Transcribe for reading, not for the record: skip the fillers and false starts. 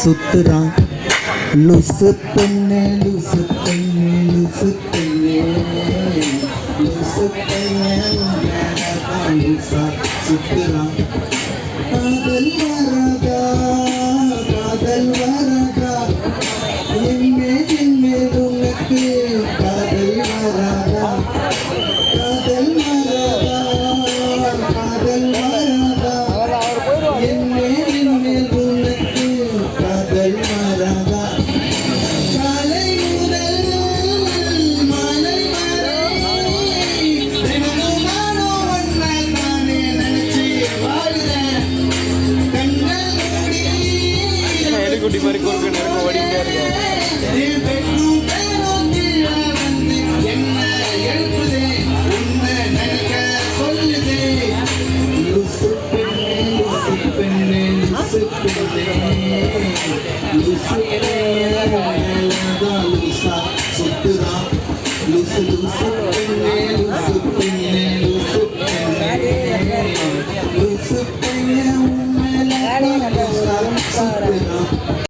சுத்துறான் லூசு பெண்ணே லூசு பெண்ணே லூசு பெண்ணே லூசு பெண்ணே லூசா சுத்துறான் காதல் வரதா காதல் வரதா என்மேல் உனக்கு காதல் வரதா காதல் வரதா காதல் வரதா என்மேல் உனக்கு காதல் வரதா காலை முதல் மாலை வரை தினமும் நானும் ஒன்றை தானே நினைச்சு வாழ்கிறேன் கண்கள் மூடி குட்டி மாதிரி கொடுக்க நேரம் ஓடிக்கிட்டே இருக்கேன் என்ன எழுப்புதே உன்னை நினைக்க சொல்லுதே லூசு பெண்ணே லூசு பெண்ணே லூசு பெண்ணே லூசு லூசா சுத்துறான் லூசு லூசு பெண்ணே லூசு பெண்ணே